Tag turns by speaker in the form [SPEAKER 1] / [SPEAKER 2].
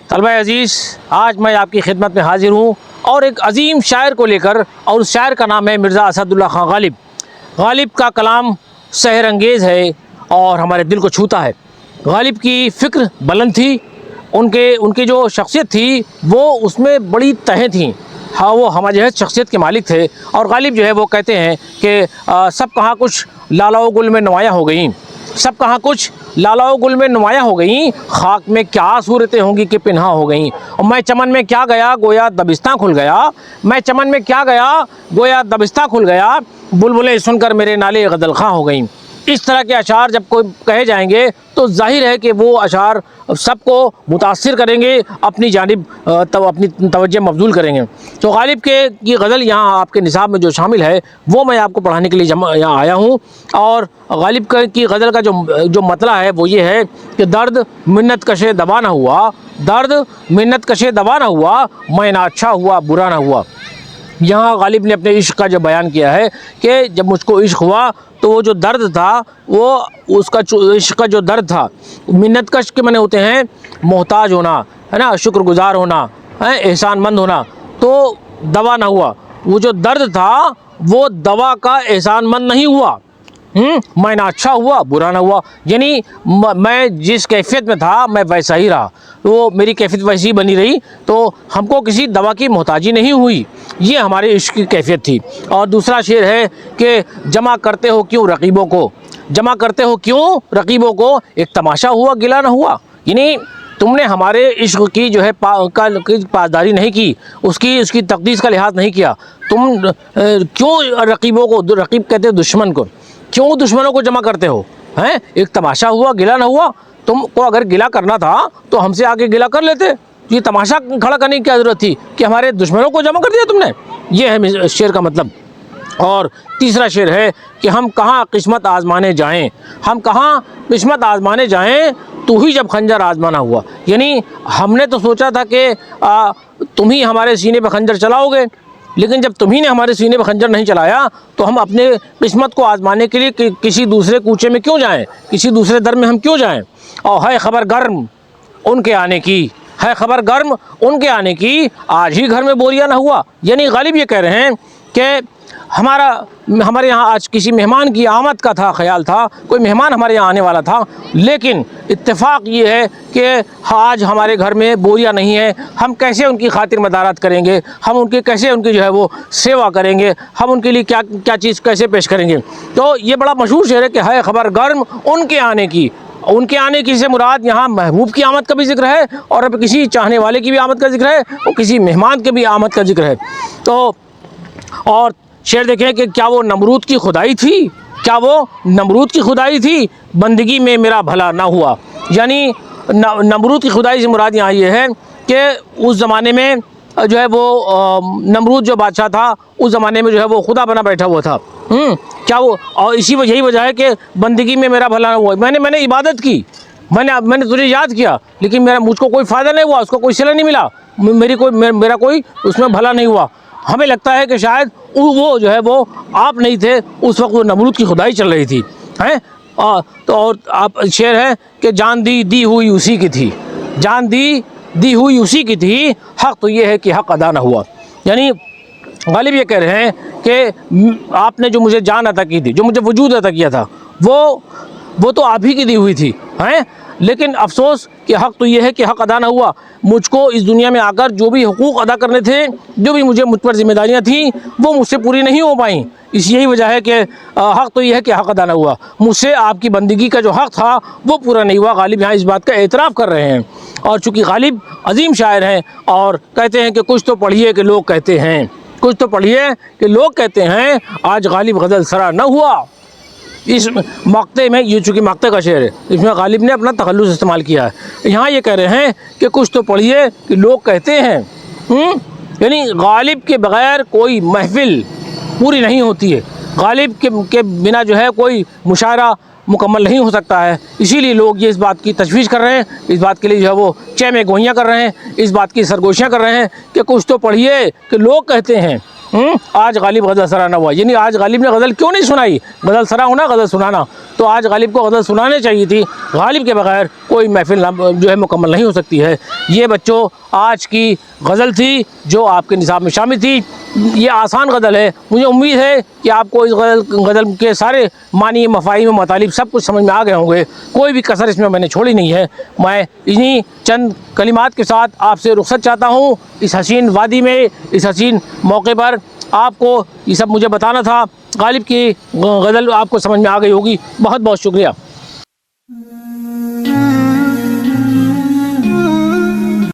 [SPEAKER 1] طلبہ عزیز، آج میں آپ کی خدمت میں حاضر ہوں اور ایک عظیم شاعر کو لے کر، اور اس شاعر کا نام ہے مرزا اسد اللہ خان غالب۔ غالب کا کلام سحر انگیز ہے اور ہمارے دل کو چھوتا ہے۔ غالب کی فکر بلند تھی، ان کی جو شخصیت تھی وہ اس میں بڑی تہیں تھیں۔ ہاں، وہ ہمہ جہت شخصیت کے مالک تھے، اور غالب جو ہے وہ کہتے ہیں کہ سب کہاں کچھ لالا و گل میں نمایاں ہو گئیں، سب کہاں کچھ لالا و گل میں نمایاں ہو گئیں، خاک میں کیا صورتیں ہوں گی کہ پنہاں ہو گئیں۔ اور میں چمن میں کیا گیا گویا دبستاں کھل گیا، میں چمن میں کیا گیا گویا دبستاں کھل گیا، بلبلیں سن کر میرے نالے غزل خواں ہو گئیں۔ اس طرح کے اشعار جب کوئی کہے جائیں گے تو ظاہر ہے کہ وہ اشعار سب کو متاثر کریں گے، اپنی جانب اپنی توجہ مبذول کریں گے۔ تو غالب کی غزل یہاں آپ کے نصاب میں جو شامل ہے وہ میں آپ کو پڑھانے کے لیے یہاں آیا ہوں۔ اور غالب کی غزل کا جو مطلع ہے وہ یہ ہے کہ درد منت کشے دبا نہ ہوا، درد منت کشے دبا نہ ہوا، میں نہ اچھا ہوا برا نہ ہوا۔ یہاں غالب نے اپنے عشق کا جو بیان کیا ہے کہ جب مجھ کو عشق ہوا تو وہ جو درد تھا، وہ اس کا عشق کا جو درد تھا، منت کش کے معنی ہوتے ہیں محتاج ہونا، ہے نا، شکر گزار ہونا، احسان مند ہونا، تو دوا نہ ہوا، وہ جو درد تھا وہ دوا کا احسان مند نہیں ہوا، میں نہ اچھا ہوا برا نہ ہوا، یعنی میں جس کیفیت میں تھا میں ویسا ہی رہا، وہ میری کیفیت ویسی بنی رہی، تو ہم کو کسی دوا کی محتاجی نہیں ہوئی۔ یہ ہمارے عشق کی کیفیت تھی۔ اور دوسرا شعر ہے کہ جمع کرتے ہو کیوں رقیبوں کو، جمع کرتے ہو کیوں رقیبوں کو، ایک تماشا ہوا گلا نہ ہوا، یعنی تم نے ہمارے عشق کی جو ہے پاسداری نہیں کی، اس کی تقدیس کا لحاظ نہیں کیا، تم کیوں رقیبوں کو، رقیب کہتے ہیں دشمن کو، کیوں دشمنوں کو جمع کرتے ہو، ایک تماشا ہوا گلا نہ ہوا۔ تم کو اگر گلا کرنا تھا تو ہم سے آگے گلا کر لیتے، یہ تماشا کھڑا کرنے کی کیا ضرورت تھی کہ ہمارے دشمنوں کو جمع کر دیا تم نے۔ یہ ہے شعر کا مطلب۔ اور تیسرا شعر ہے کہ ہم کہاں قسمت آزمانے جائیں، ہم کہاں قسمت آزمانے جائیں، تو ہی جب خنجر آزمانا ہوا، یعنی ہم نے تو سوچا تھا کہ تم ہی ہمارے سینے پہ خنجر چلاؤ گے، لیکن جب تم ہی نے ہمارے سینے پہ خنجر نہیں چلایا تو ہم اپنے قسمت کو آزمانے کے لیے کسی دوسرے کوچے میں کیوں جائیں، کسی دوسرے در میں ہم کیوں جائیں۔ اور ہے خبر گرم ان کے آنے کی، ہے خبر گرم ان کے آنے کی، آج ہی گھر میں بوریا نہ ہوا، یعنی غالب یہ کہہ رہے ہیں کہ ہمارے یہاں آج کسی مہمان کی آمد کا تھا، خیال تھا کوئی مہمان ہمارے یہاں آنے والا تھا، لیکن اتفاق یہ ہے کہ آج ہمارے گھر میں بوریا نہیں ہے، ہم کیسے ان کی خاطر مدارات کریں گے، ہم ان کی کیسے ان کی جو ہے وہ سیوا کریں گے، ہم ان کے لیے کیا چیز کیسے پیش کریں گے۔ تو یہ بڑا مشہور شعر ہے کہ ہے خبر گرم ان کے آنے کی، ان کے آنے کی سے مراد یہاں محبوب کی آمد کا بھی ذکر ہے، اور اب کسی چاہنے والے کی بھی آمد کا ذکر ہے، اور کسی مہمان کے بھی آمد کا ذکر ہے۔ تو اور شعر دیکھیں کہ کیا وہ نمرود کی خدائی تھی، کیا وہ نمرود کی خدائی تھی، بندگی میں میرا بھلا نہ ہوا، یعنی نمرود کی خدائی سے مراد یہاں یہ ہے کہ اس زمانے میں جو ہے وہ نمرود جو بادشاہ تھا اس زمانے میں جو ہے وہ خدا بنا بیٹھا ہوا تھا، کیا وہ، اور یہی وجہ ہے کہ بندگی میں میرا بھلا نہ ہوا، میں نے عبادت کی، میں نے تجھے یاد کیا، لیکن مجھ کو کوئی فائدہ نہیں ہوا، اس کو کوئی صلہ نہیں ملا، میرا کوئی اس میں بھلا نہیں ہوا۔ ہمیں لگتا ہے کہ شاید وہ جو ہے وہ آپ نہیں تھے اس وقت، وہ نمرود کی خدائی چل رہی تھی، تو اور آپ شعر ہے کہ جان دی ہوئی اسی کی تھی، جان دی ہوئی اسی کی تھی، حق تو یہ ہے کہ حق ادا نہ ہوا، یعنی غالب یہ کہہ رہے ہیں کہ آپ نے جو مجھے جان عطا کی تھی، جو مجھے وجود عطا کیا تھا، وہ تو آپ ہی کی دی ہوئی تھی، لیکن افسوس کہ حق تو یہ ہے کہ حق ادا نہ ہوا، مجھ کو اس دنیا میں آ کر جو بھی حقوق ادا کرنے تھے، جو بھی مجھ پر ذمہ داریاں تھیں، وہ مجھ سے پوری نہیں ہو پائیں، یہی وجہ ہے کہ حق تو یہ ہے کہ حق ادا نہ ہوا، مجھ سے آپ کی بندگی کا جو حق تھا وہ پورا نہیں ہوا۔ غالب یہاں اس بات کا اعتراف کر رہے ہیں، اور چونکہ غالب عظیم شاعر ہیں اور کہتے ہیں کہ کچھ تو پڑھیے کہ لوگ کہتے ہیں، کچھ تو پڑھیے کہ لوگ کہتے ہیں، آج غالب غزل سرا نہ ہوا۔ اس مقطع میں، یہ چونکہ مقطع کا شعر ہے، اس میں غالب نے اپنا تخلص استعمال کیا ہے، یہاں یہ کہہ رہے ہیں کہ کچھ تو پڑھیے کہ لوگ کہتے ہیں، یعنی غالب کے بغیر کوئی محفل پوری نہیں ہوتی ہے، غالب کے بنا جو ہے کوئی مشاعرہ مکمل نہیں ہو سکتا ہے، اسی لیے لوگ یہ اس بات کی تشویش کر رہے ہیں، اس بات کے لیے جو ہے وہ چہ میں گوئیاں کر رہے ہیں، اس بات کی سرگوشیاں کر رہے ہیں کہ کچھ تو پڑھیے کہ لوگ کہتے ہیں آج غالب غزل سرا نہ ہوا، یعنی آج غالب نے غزل کیوں نہیں سنائی؟ غزل سرا ہونا غزل سنانا، تو آج غالب کو غزل سنانے چاہیے تھی۔ غالب کے بغیر کوئی محفل جو ہے مکمل نہیں ہو سکتی ہے۔ یہ بچوں آج کی غزل تھی جو آپ کے نصاب میں شامل تھی۔ یہ آسان غزل ہے، مجھے امید ہے کہ آپ کو اس غزل کے سارے معنی، مفاہیم و مطالب سب کچھ سمجھ میں آ گئے ہوں گے، کوئی بھی کسر اس میں نے چھوڑی نہیں ہے۔ میں انہی چند کلمات کے ساتھ آپ سے رخصت چاہتا ہوں۔ اس حسین وادی میں، اس حسین موقع پر آپ کو یہ سب مجھے بتانا تھا۔ غالب کی غزل آپ کو سمجھ میں آ گئی ہوگی۔ بہت بہت شکریہ۔